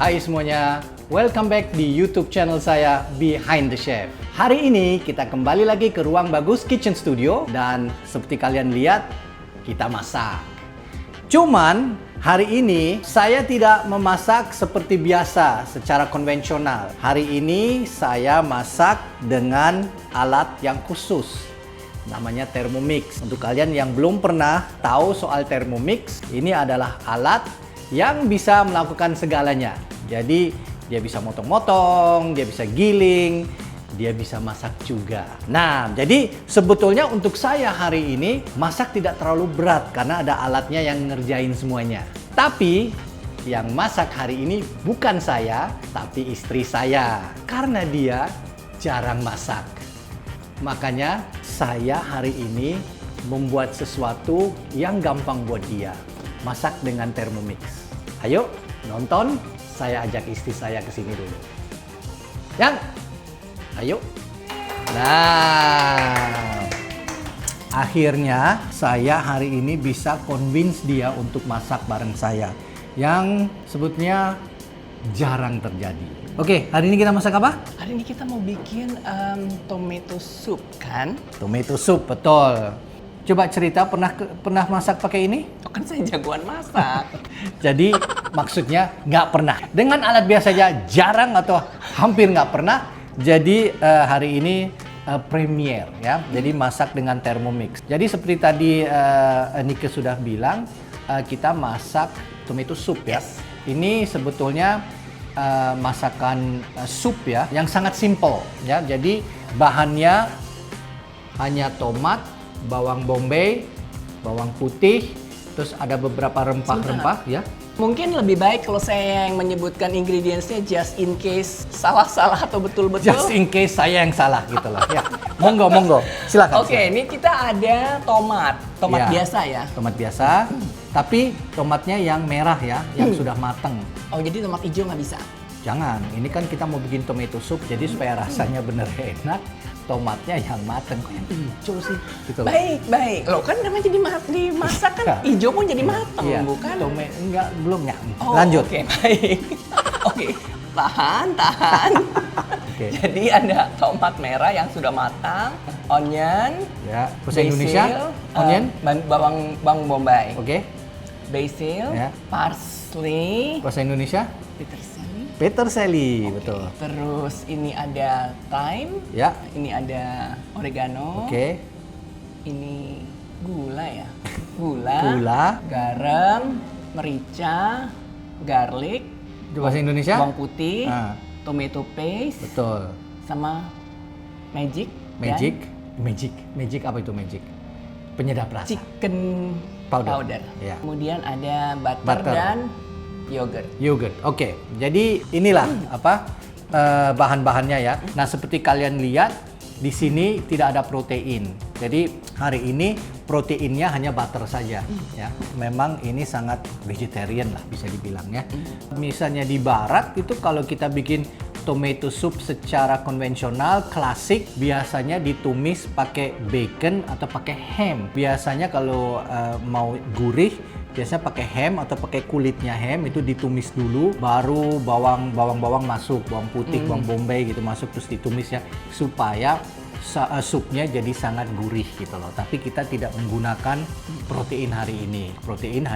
Hai semuanya, welcome back di YouTube channel saya Behind the Chef. Hari ini kita kembali lagi ke Ruang Bagus Kitchen Studio dan seperti kalian lihat, kita masak. Cuman hari ini saya tidak memasak seperti biasa secara konvensional. Hari ini saya masak dengan alat yang khusus. Namanya Thermomix. Untuk kalian yang belum pernah tahu soal Thermomix, ini adalah alat yang bisa melakukan segalanya. Jadi dia bisa motong-motong, dia bisa giling, dia bisa masak juga. Nah, jadi sebetulnya untuk saya hari ini masak tidak terlalu berat karena ada alatnya yang ngerjain semuanya. Tapi yang masak hari ini bukan saya, tapi istri saya. Karena dia jarang masak. Makanya saya hari ini membuat sesuatu yang gampang buat dia. Masak dengan Thermomix. Ayo nonton, saya ajak istri saya ke sini dulu. Yang, ayo. Nah, akhirnya saya hari ini bisa convince dia untuk masak bareng saya. Yang sebetulnya jarang terjadi. Oke, hari ini kita masak apa? Hari ini kita mau bikin tomato soup kan? Tomato soup, betul. Coba cerita, pernah masak pakai ini? Oh, kan saya jagoan masak. Jadi maksudnya nggak pernah. Dengan alat biasa aja jarang atau hampir nggak pernah. Jadi hari ini premier ya. Jadi masak dengan Thermomix. Jadi seperti tadi Nike sudah bilang, kita masak tomato soup ya. Yes. Ini sebetulnya masakan sup ya, yang sangat simple ya. Jadi bahannya hanya tomat, bawang bombay, bawang putih, terus ada beberapa rempah-rempah ya. Mungkin lebih baik kalau saya yang menyebutkan ingredientsnya just in case salah-salah atau betul-betul. Just in case saya yang salah gitu loh ya. Monggo, silakan. Oke, ini kita ada tomat Ya. biasa ya. Tomat biasa, tapi tomatnya yang merah ya, yang sudah mateng. Oh, jadi tomat hijau nggak bisa? Jangan, ini kan kita mau bikin tomato soup, jadi supaya rasanya bener enak, tomatnya yang mateng. Kok yang hijau sih? Gitu loh. Baik. Loh kan namanya dimasak kan hijau pun jadi mateng, Iya, bukan? enggak, belum ya. Oh, Lanjut. Oke, baik. Oke, tahan. Oke. Jadi ada tomat merah yang sudah matang, onion, Ya, bahasa basil, Indonesia, onion. bawang bombay, Oke. basil, Ya. parsley, Bahasa Indonesia, peterselie, betul. terus ini ada thyme, Ya. ini ada oregano, Oke. ini gula ya, gula, garam, merica, garlic, Bahasa Indonesia, bawang putih, Ah. tomato paste, betul. sama magic Magic apa itu magic? Penyedap rasa. chicken Powder. powder. Ya. Kemudian ada butter, Butter. dan yogurt. Yogurt. Oke. Jadi inilah bahan-bahannya ya. Nah, seperti kalian lihat di sini tidak ada protein. Jadi hari ini proteinnya hanya butter saja ya. Memang ini sangat vegetarian lah bisa dibilang ya. Misalnya di barat itu kalau kita bikin tomato soup secara konvensional klasik biasanya ditumis pakai bacon atau pakai ham. Biasanya kalau mau gurih biasanya pakai ham atau pakai kulitnya ham, itu ditumis dulu, baru bawang masuk, bawang putih, bawang bombay gitu masuk, terus ditumis ya supaya supnya jadi sangat gurih gitu loh. Tapi kita tidak menggunakan protein hari ini. Protein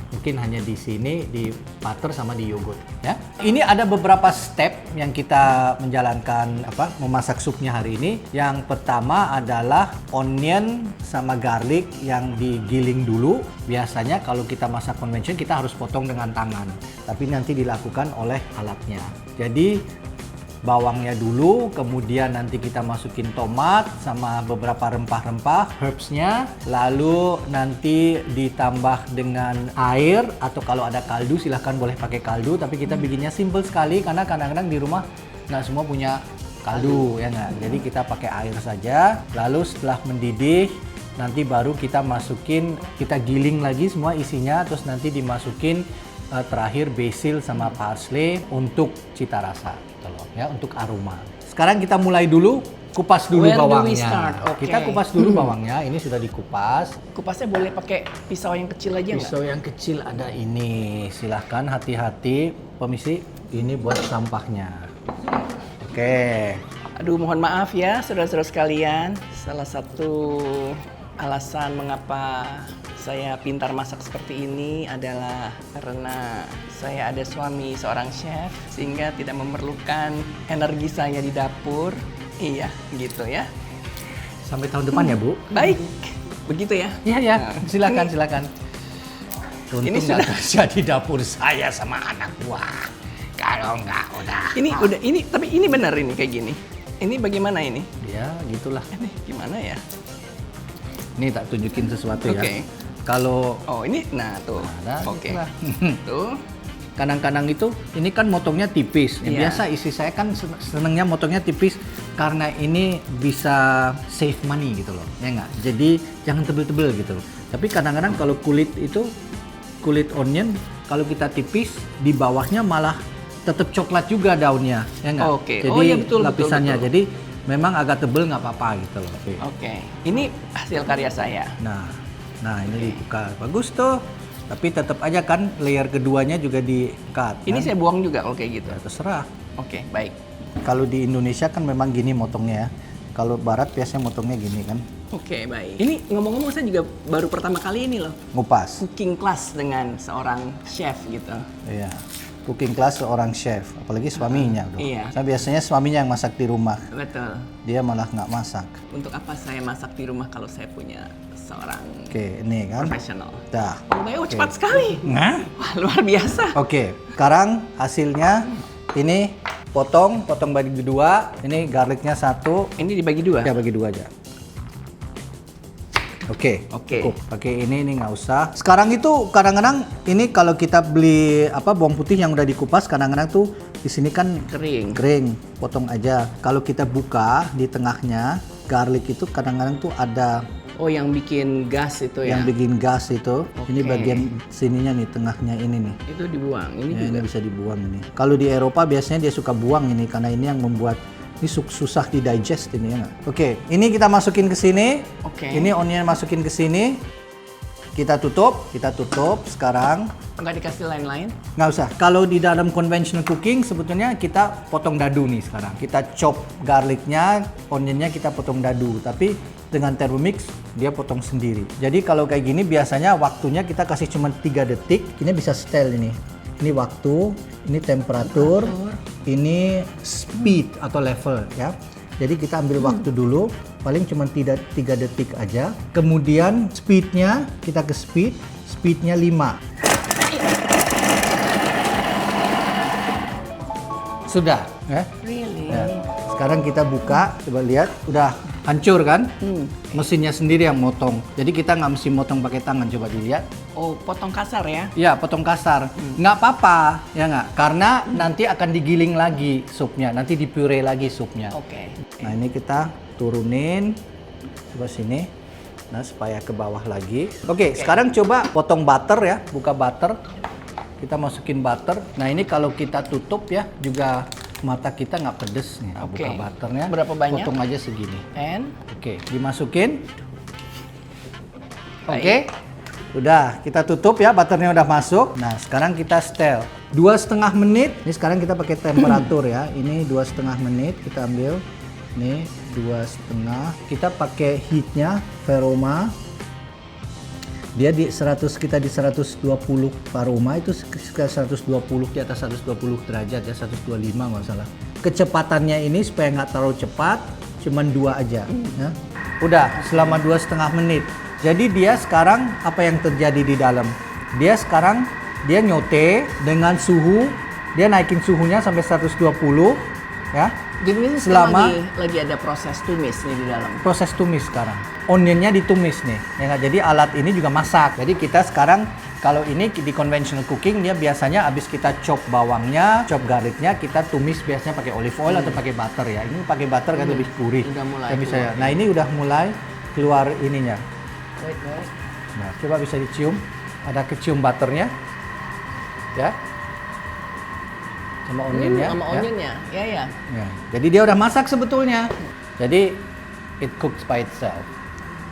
mungkin hanya di sini, di butter sama di yogurt ya. Ini ada beberapa step yang kita menjalankan memasak supnya hari ini. Yang pertama adalah onion sama garlic yang digiling dulu. Biasanya kalau kita masak konvensional kita harus potong dengan tangan, tapi nanti dilakukan oleh alatnya. Jadi bawangnya dulu, kemudian nanti kita masukin tomat sama beberapa rempah-rempah, herbsnya, lalu nanti ditambah dengan air atau kalau ada kaldu silahkan boleh pakai kaldu, tapi kita bikinnya simple sekali karena kadang-kadang di rumah nggak semua punya kaldu ya nggak. Jadi kita pakai air saja, lalu setelah mendidih nanti baru kita giling lagi semua isinya, terus nanti dimasukin terakhir basil sama parsley untuk cita rasa gitu loh, ya, untuk aroma. sekarang kita mulai dulu, kupas dulu Where do we bawangnya. start? Oke. Kita kupas dulu bawangnya, ini sudah dikupas. Kupasnya boleh pakai pisau yang kecil aja nggak? Pisau yang kecil ada ini, silahkan hati-hati. Permisi, ini buat sampahnya. Oke. Aduh, mohon maaf ya, saudara-saudara sekalian. Salah satu alasan mengapa saya pintar masak seperti ini adalah karena saya ada suami seorang chef, sehingga tidak memerlukan energi saya di dapur. Iya, gitu ya. Sampai tahun depan ya, Bu? Baik, begitu ya. Iya, ya. Nah, Silakan, silakan. Untung Ini nggak sudah- terjadi dapur saya sama anak buah. Kalau nggak udah. ini tapi ini benar ini kayak gini. Ini bagaimana ini? Ya, gitulah. Ini gimana ya? Ini tak tunjukin sesuatu ya. Oke. Kalau Oh, ini nah tuh. Nah, Oke. gitulah. Tuh. kadang-kadang itu, ini kan motongnya tipis. Ya, Iya. biasa istri saya kan senengnya motongnya tipis karena ini bisa save money gitu loh, ya nggak? Jadi jangan tebel-tebel gitu. Tapi kadang-kadang kalau kulit onion, kalau kita tipis di bawahnya malah tetap coklat juga daunnya, ya nggak? Oke. Jadi Oh, iya, betul, lapisannya, betul. jadi memang agak tebel nggak apa-apa gitu loh. Oke. Ini hasil karya saya. Nah ini dibuka, bagus tuh. Tapi tetap aja kan layer keduanya juga di cut. Ini kan? saya buang juga kalau kayak gitu. Ya, terserah. Oke, baik. Kalau di Indonesia kan memang gini motongnya ya. Kalau Barat biasanya motongnya gini kan, Oke, baik. Ini ngomong-ngomong saya juga baru pertama kali ini loh ngupas. cooking class dengan seorang chef gitu. Iya. Cooking class seorang chef, apalagi suaminya. Dong. Iya. Saya biasanya suaminya yang masak di rumah, Betul. dia malah nggak masak. Untuk apa saya masak di rumah kalau saya punya seorang Oke, ini kan. profesional? Dah. Oh, baik. Oh, cepat sekali. Nah. Wah, luar biasa. Oke, sekarang hasilnya ini potong bagi dua. Ini garlicnya satu. Ini dibagi dua. Ya bagi dua aja. Oke, Oke. cukup. Pakai ini nggak usah. Sekarang itu kadang-kadang ini kalau kita beli bawang putih yang udah dikupas, kadang-kadang tuh di sini kan Kering. potong aja. Kalau kita buka di tengahnya, garlic itu kadang-kadang tuh ada Oh, yang bikin gas itu ya? yang bikin gas itu. Ini Oke. bagian sininya nih, tengahnya ini nih. Itu dibuang. Ini Ya, juga. ini bisa dibuang ini. Kalau di Eropa biasanya dia suka buang ini karena ini yang membuat ini susah di digest ini ya nggak? Oke, ini kita masukin ke sini. Oke. Ini onion masukin ke sini. Kita tutup sekarang. Nggak dikasih lain-lain? Nggak usah. Kalau di dalam conventional cooking sebetulnya kita potong dadu nih sekarang. Kita chop garlicnya, onionnya kita potong dadu. Tapi dengan Thermomix dia potong sendiri. Jadi kalau kayak gini biasanya waktunya kita kasih cuma 3 detik. Ini bisa setel ini. Ini waktu, ini temperatur, ini speed atau level ya. Jadi kita ambil waktu dulu, paling cuma 3 detik aja. Kemudian speednya, kita ke speednya 5. Sudah ya. Really? Ya. Sekarang kita buka, coba lihat, udah hancur kan? Mesinnya sendiri yang motong. Jadi kita nggak mesti motong pakai tangan, coba dilihat. Oh, potong kasar ya? Ya, potong kasar. Nggak apa-apa, ya nggak? Karena nanti akan digiling lagi supnya, nanti dipure lagi supnya. Oke. Nah, ini kita turunin, coba sini. Nah, supaya ke bawah lagi. Oke, sekarang coba potong butter ya, buka butter. Kita masukin butter. Nah, ini kalau kita tutup ya, juga mata kita nggak pedes nih. Nah, Oke. buka butternya. Berapa banyak? Potong aja segini. And? Oke, dimasukin. Baik. Oke, udah kita tutup ya, butternya udah masuk. Nah, sekarang kita setel 2,5 menit. Ini sekarang kita pakai temperatur ya. Ini 2,5 menit kita ambil. Ini 2,5. Kita pakai heatnya Veroma. Dia di 100, kita di 120 Varoma itu sekitar 120, di atas 120 derajat ya, 125 nggak salah. Kecepatannya ini supaya nggak terlalu cepat, cuman 2 aja. Ya. Udah selama 2,5 menit. Jadi dia sekarang apa yang terjadi di dalam? Dia sekarang dia nyote dengan suhu, dia naikin suhunya sampai 120 ya. Jadi ini Selama- lagi ada proses tumis nih di dalam. Proses tumis sekarang. Onionnya ditumis nih. Ya nggak? Jadi alat ini juga masak. Jadi kita sekarang kalau ini di conventional cooking dia biasanya habis kita chop bawangnya, chop garlicnya, kita tumis biasanya pakai olive oil atau pakai butter ya. Ini pakai butter kan lebih gurih. Udah mulai Ya, bisa ya. keluar. Nah, ini udah mulai keluar ininya. Wait. Nah, coba bisa dicium. Ada kecium butternya. Ya. sama onionnya. Sama ya. onionnya, ya. Ya, jadi dia udah masak sebetulnya. Jadi it cooks by itself.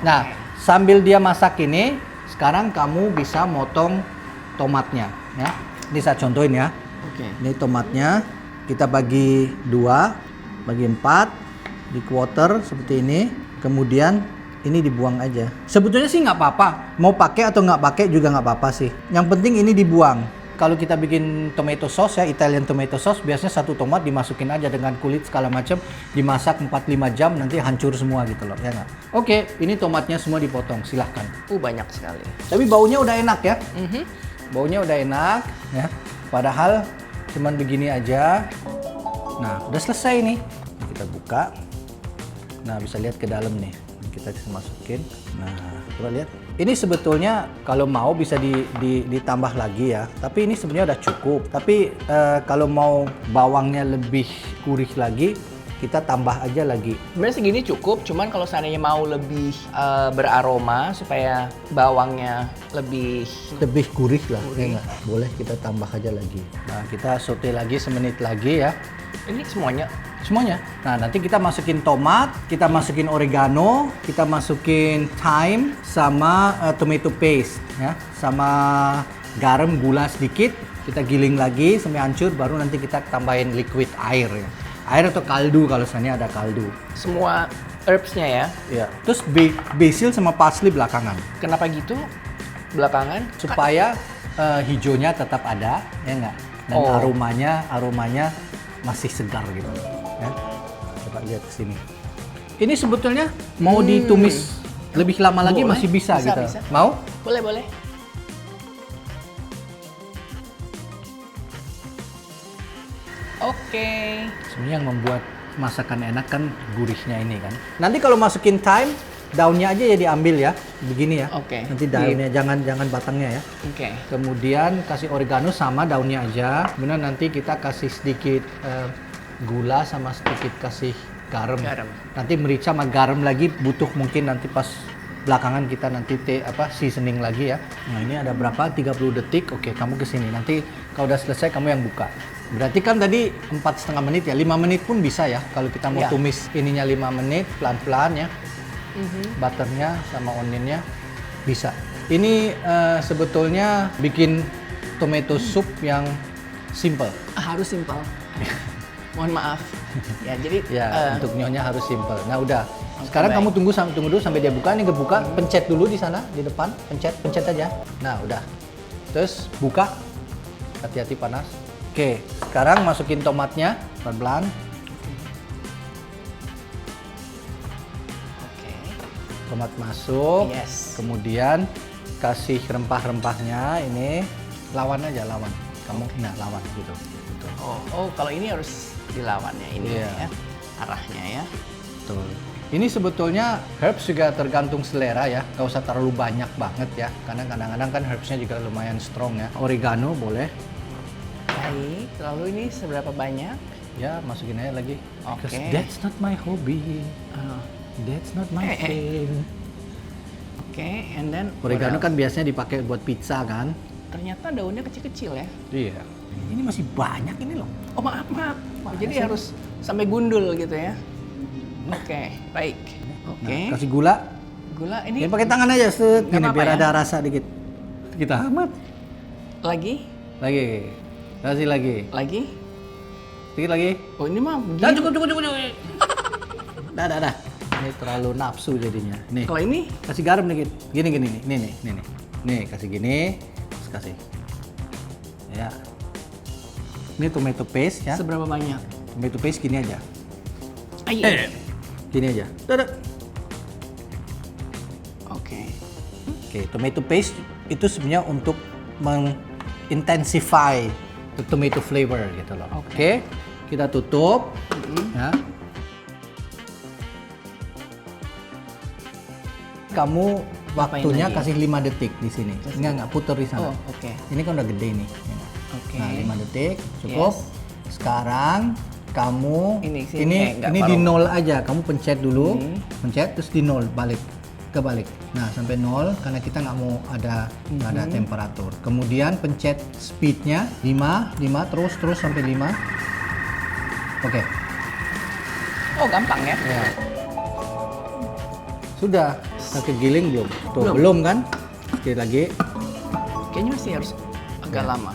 Nah, sambil dia masak ini, sekarang kamu bisa motong tomatnya, ya. Ini saya contohin ya. Oke. Ini tomatnya kita bagi 2, bagi 4, di quarter seperti ini. Kemudian ini dibuang aja. Sebetulnya sih nggak apa-apa. Mau pakai atau nggak pakai juga nggak apa-apa sih. Yang penting ini dibuang. Kalau kita bikin tomato sauce ya, Italian tomato sauce, biasanya satu tomat dimasukin aja dengan kulit segala macam, dimasak 4-5 jam, nanti hancur semua gitu loh, ya nggak? Oke, ini tomatnya semua dipotong, silahkan. Banyak sekali. Tapi baunya udah enak ya. Mhm. Baunya udah enak ya. Padahal cuman begini aja. Nah, udah selesai nih. Kita buka. Nah, bisa lihat ke dalam nih. Kita bisa masukin. Nah, coba lihat. Ini sebetulnya kalau mau bisa ditambah lagi ya. Tapi ini sebenarnya udah cukup. Tapi kalau mau bawangnya lebih gurih lagi, kita tambah aja lagi. Sebenarnya segini cukup, cuman kalau seandainya mau lebih beraroma supaya bawangnya lebih Lebih gurih lah, ya nggak? Boleh kita tambah aja lagi. Nah, kita saute lagi semenit lagi ya. ini semuanya. Semuanya. Nah, nanti kita masukin tomat, kita masukin oregano, kita masukin thyme sama tomato paste ya, sama garam, gula sedikit. Kita giling lagi sampai hancur, baru nanti kita tambahin liquid air ya. Air atau kaldu kalau misalnya ada kaldu. Semua herbs-nya ya. Ya. Terus basil sama parsley belakangan. Kenapa gitu? Belakangan Supaya hijaunya tetap ada, ya enggak? Dan Oh. aromanya masih segar gitu. Ya. Coba lihat ke sini. Ini sebetulnya mau ditumis lebih lama lagi Boleh. masih bisa gitu. Bisa. Mau? boleh. Oke. Sebenarnya yang membuat masakan enak kan gurihnya ini kan. Nanti kalau masukin thyme, daunnya aja ya diambil ya, begini ya. Oke. Nanti daunnya jangan batangnya ya. Oke. Kemudian kasih oregano sama daunnya aja. Kemudian nanti kita kasih sedikit gula sama sedikit kasih garam. Garam. Nanti merica sama garam lagi butuh mungkin nanti pas belakangan kita nanti seasoning lagi ya. Nah, ini ada berapa? 30 detik. Oke, kamu ke sini. Nanti kalau udah selesai kamu yang buka. Berarti kan tadi 4,5 menit ya. 5 menit pun bisa ya kalau kita mau Ya. tumis ininya 5 menit pelan-pelan ya. Butternya sama onionnya bisa. Ini sebetulnya bikin tomato soup yang simple. Harus simpel. Mohon maaf. Ya, jadi Ya, untuk nyonya harus simple. Nah, udah. Oke, Sekarang baik. kamu tunggu dulu sampai dia buka. Ini kebuka, pencet dulu di sana di depan, pencet aja. Nah, udah. Terus buka. Hati-hati panas. Oke, sekarang masukin tomatnya pelan-pelan. Oke. Tomat masuk. Yes. Kemudian kasih rempah-rempahnya ini. Lawan aja, lawan. Kamu lawan gitu. Gitu. Oh, kalau ini harus dilawan ya ini Iya. ya. Arahnya ya. Betul. Ini sebetulnya herbs juga tergantung selera ya. Gak usah terlalu banyak banget ya. Karena kadang-kadang kan herbsnya juga lumayan strong ya. Oregano boleh. Baik, lalu ini seberapa banyak? Ya, masukin aja lagi. Oke. 'Cause that's not my hobby. That's not my thing. Oke, and then Oregano what kan biasanya dipakai buat pizza kan? else? Ternyata daunnya kecil-kecil ya. Iya. Ini masih banyak ini loh. Oh, maaf. Mana Jadi sih? harus sampai gundul gitu ya. Oke, baik. Oke. Nah, kasih gula. Gula ini Ya pakai tangan aja set. Nggak Gini apa-apa biar ya? ada rasa dikit. Kita amat. lagi, Lagi. Kasih lagi. lagi. Sedikit lagi. Oh, ini mah Dah begini. cukup. Dah. Ini terlalu nafsu jadinya. Nih. Kalau ini Kasih garam dikit. Gini nih. Nih. Nih, kasih gini. Terus kasih. Ya. Ini tomato paste ya. seberapa banyak? Tomato paste gini aja. Iya. Gini aja. Dadah. Oke. Oke, tomato paste itu sebenarnya untuk mengintensify the tomato flavor gitu loh. Oke. Kita tutup. Ya. Kamu waktunya lagi? kasih 5 detik di sini. Enggak putar di sana. Oh, oke. Ini kan udah gede nih. Oke. Nah, 5 detik cukup. Sekarang kamu Ini, sini, nggak di paruh. nol aja. Kamu pencet dulu. Pencet terus di nol balik. kebalik. Nah, sampai 0 karena kita nggak mau ada temperatur. Kemudian pencet speednya 5 terus sampai 5. Oke. Oh, gampang ya? Ya. Sudah. Kita kegiling belum? Tuh, belum kan? Sekali lagi. Kayaknya masih harus agak lama.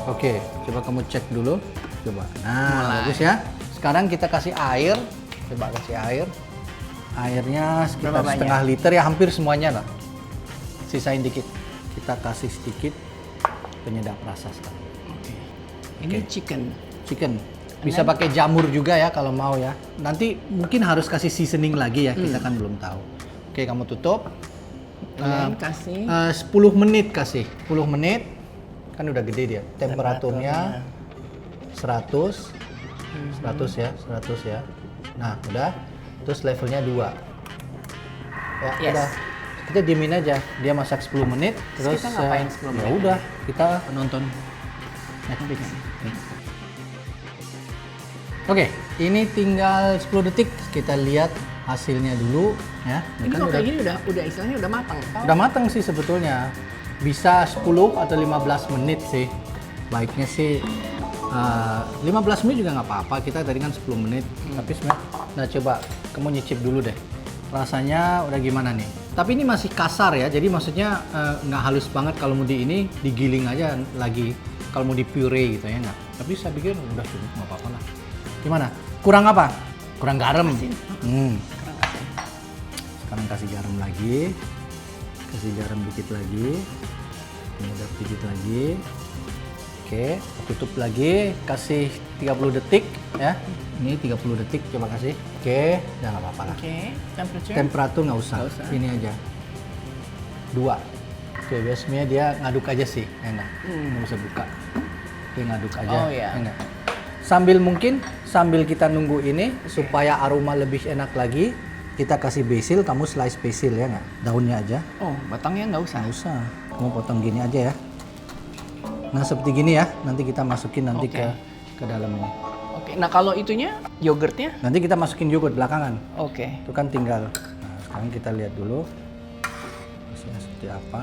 Oke, coba kamu cek dulu. Coba. Nah, Mulai. bagus ya. Sekarang kita kasih air. Coba kasih air. Airnya sekitar Berapa setengah liter ya, hampir semuanya lah. Sisain dikit. Kita kasih sedikit penyedap rasa sekarang. Oke. Ini chicken. Chicken. Bisa pakai jamur juga ya kalau mau ya. Nanti mungkin harus kasih seasoning lagi ya, kita kan belum tahu. Oke, kamu tutup. Kemudian kasih 10 menit kasih. 10 menit. Kan udah gede dia. Temperaturnya 100 ya. Nah, udah. Terus levelnya 2. Ya, Yes. udah. Kita diemin aja. Dia masak 10 menit. Terus kita ngapain 10 menit? Ya udah, kita nonton Netflix. Oke, ini tinggal 10 detik. Kita lihat hasilnya dulu ya. Ini Kan kalau kayak gini udah istilahnya udah matang. udah matang sih sebetulnya. Bisa 10 atau 15 menit sih. Baiknya sih 15 menit juga nggak apa-apa. Kita tadi kan 10 menit. Tapi sebenarnya, nah coba kamu nyicip dulu deh. Rasanya udah gimana nih? Tapi ini masih kasar ya. Jadi maksudnya nggak halus banget. Kalau mau di ini digiling aja lagi. Kalau mau di puree gitu ya nggak. Tapi saya pikir udah cukup, nggak apa-apa lah. Gimana? Kurang apa? Kurang garam. Sekarang kasih garam lagi. Kasih garam dikit lagi. Penyedap dikit lagi. Oke, tutup lagi. Kasih 30 detik ya. Ini 30 detik coba kasih. Oke, udah nggak apa-apa lah. Oke, temperature. Temperatur nggak usah. Nggak usah. Ini aja. 2. Oke, biasanya dia ngaduk aja sih, enak. Nggak bisa buka. Oke, ngaduk aja. Oh, iya. Enak. Sambil kita nunggu ini supaya aroma lebih enak lagi, kita kasih basil. Kamu slice basil ya nggak? Daunnya aja. Oh, batangnya nggak usah. Nggak usah. Kamu potong gini aja ya. Nah seperti gini ya. Nanti kita masukin nanti Oke. ke dalamnya. Oke, nah kalau itunya yogurtnya? Nanti kita masukin yogurt belakangan. Oke. Itu kan tinggal. Nah, sekarang kita lihat dulu hasilnya seperti apa.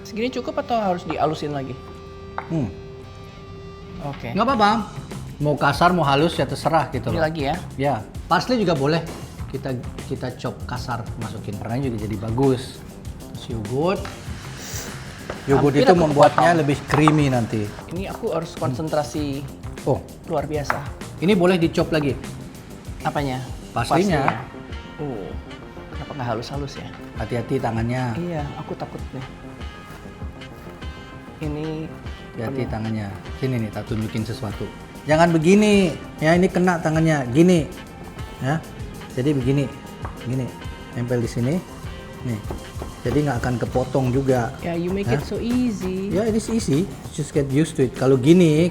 Segini cukup atau harus dialusin lagi? Oke. Nggak apa-apa. Mau kasar, mau halus ya terserah gitu Ini loh. lagi ya? Ya, parsley juga boleh. Kita chop kasar masukin. Warnanya juga jadi bagus. Terus yogurt. Yogurt Hampir itu aku membuatnya lebih creamy nanti. Ini aku harus konsentrasi Oh, luar biasa. ini boleh dicop lagi. Apanya? Parsley-nya. Oh, kenapa nggak halus-halus ya? Hati-hati tangannya. Iya, aku takut deh. Ini Hati-hati tangannya. Sini nih, tak tunjukin sesuatu. Jangan begini. Ya, ini kena tangannya. Gini. Ya. Jadi begini. Gini. Nempel di sini. Nih. Jadi nggak akan kepotong juga. ya, you make it so easy. Ya, it is easy. Just get used to it. Kalau gini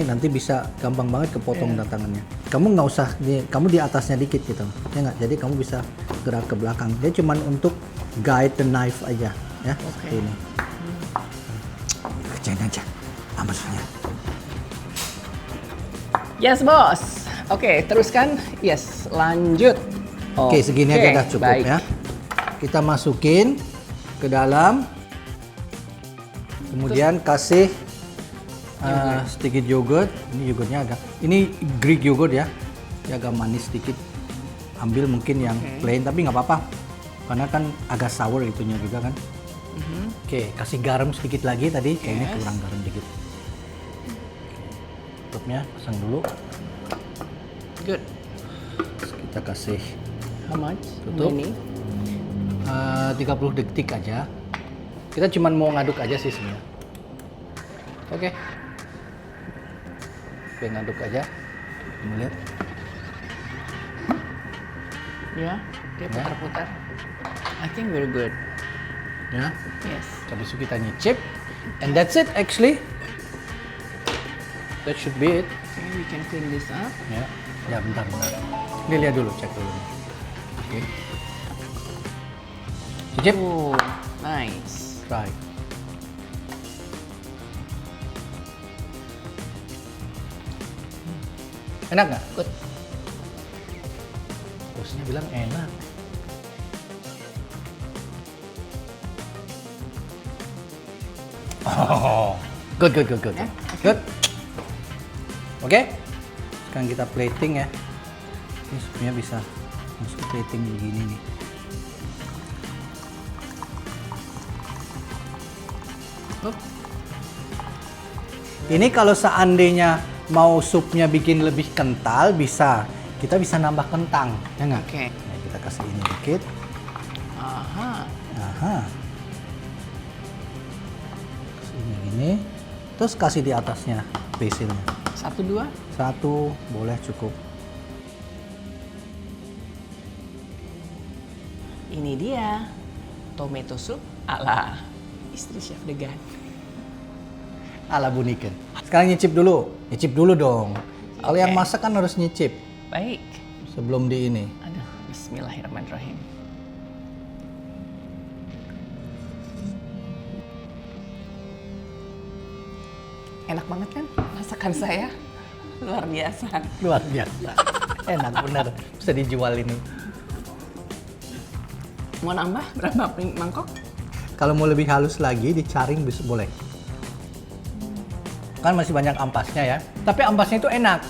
nanti bisa gampang banget kepotong tangannya. Kamu nggak usah kamu di atasnya dikit gitu. Ya nggak. Jadi kamu bisa gerak ke belakang. Dia cuman untuk guide the knife aja, ya. Seperti ini. Kerjain aja. Maksudnya. Yes, bos. Oke, teruskan. Yes, lanjut. Oke, segini aja udah cukup baik. ya. Kita masukin ke dalam. Kemudian kasih sedikit yogurt. Ini yogurtnya ini Greek yogurt ya. Dia agak manis sedikit. Ambil mungkin yang plain tapi nggak apa-apa. Karena kan agak sour itunya juga kan. Oke, kasih garam sedikit lagi tadi. Kayaknya kurang garam dikit. Tutupnya pasang dulu. Good. Terus kita kasih How much? Tutup. Ini. 30 detik aja. Kita cuma mau ngaduk aja sih sebenarnya. Oke. Oke, ngaduk aja. Kamu lihat. Ya, dia putar-putar. I think very good. Ya. Yes. Habis itu kita nyicip. And that's it actually. That should be it. Okay, we can clean this up. Ya. Ya, bentar. Ini lihat dulu, cek dulu. Oke. Cicip. Oh, nice. Try. Enak nggak? Good. Bosnya bilang enak. Oh, good. Ya, Good. Oke. Sekarang kita plating ya. Ini supnya bisa masuk plating begini nih. Good. Ini kalau seandainya mau supnya bikin lebih kental bisa. Kita bisa nambah kentang, ya nggak? Oke. Nah, kita kasih ini dikit. Aha. Aha. Kasih ini gini. Terus kasih di atasnya basilnya. 1, 2. 1 boleh cukup. Ini dia tomato soup ala istri Chef Degan. Ala Buniken. Sekarang nyicip dulu. Nyicip dulu dong. Kalau yang Oke. masak kan harus nyicip Baik. sebelum di ini. Aduh, bismillahirrahmanirrahim. Enak banget kan masakan saya? Luar biasa. Luar biasa. Enak bener. Bisa dijual ini. Mau nambah berapa mangkok? Kalau mau lebih halus lagi dicaring bisa boleh. Kan masih banyak ampasnya ya. Tapi ampasnya itu enak.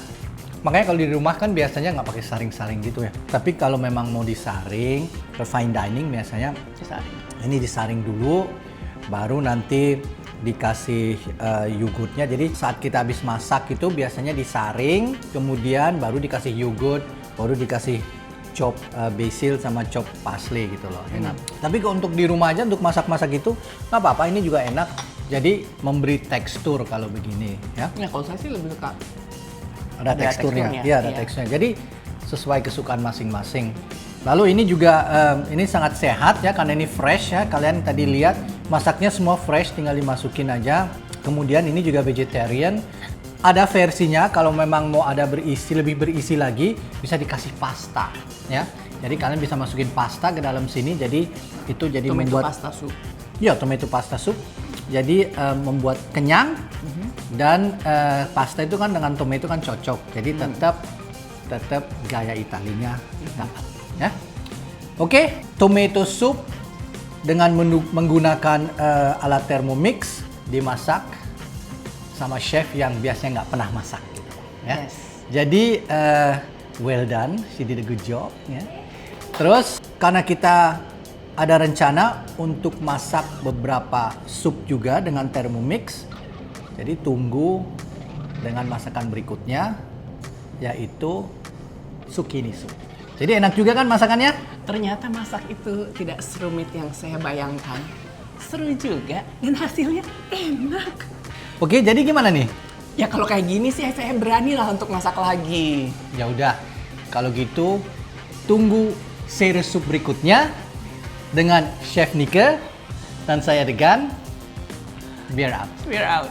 Makanya kalau di rumah kan biasanya nggak pakai saring-saring gitu ya. Tapi kalau memang mau disaring, ke fine dining biasanya Disaring. ini disaring dulu, baru nanti dikasih yogurtnya. Jadi saat kita habis masak itu biasanya disaring, kemudian baru dikasih yogurt, baru dikasih chop basil sama chop parsley gitu loh. Enak. Tapi kalau untuk di rumah aja untuk masak-masak itu nggak apa-apa, ini juga enak. Jadi memberi tekstur kalau begini ya. Ya kalau saya sih lebih suka Ada Ada teksturnya. teksturnya, Iya, ada iya. teksturnya. Jadi sesuai kesukaan masing-masing. Lalu ini juga ini sangat sehat ya karena ini fresh ya. Kalian tadi lihat masaknya semua fresh, tinggal dimasukin aja. Kemudian ini juga vegetarian. Ada versinya kalau memang mau ada lebih berisi lagi bisa dikasih pasta ya. Jadi kalian bisa masukin pasta ke dalam sini. Jadi itu jadi tomato membuat pasta soup. ya tomato pasta soup. Jadi membuat kenyang dan pasta itu kan dengan tomato kan cocok. Jadi tetap gaya Italinya dapat ya. Oke, tomato soup dengan menggunakan alat Thermomix dimasak sama chef yang biasanya nggak pernah masak gitu ya. Yes. Jadi well done, she did a good job ya. Terus karena kita ada rencana untuk masak beberapa sup juga dengan Thermomix. Jadi tunggu dengan masakan berikutnya yaitu zucchini soup. Jadi enak juga kan masakannya? Ternyata masak itu tidak serumit yang saya bayangkan. Seru juga dan hasilnya enak. Oke, jadi gimana nih? Ya kalau kayak gini sih saya berani lah untuk masak lagi. Ya udah, kalau gitu tunggu seri sup berikutnya dengan Chef Nike dan saya Degan. Beer out. We're out.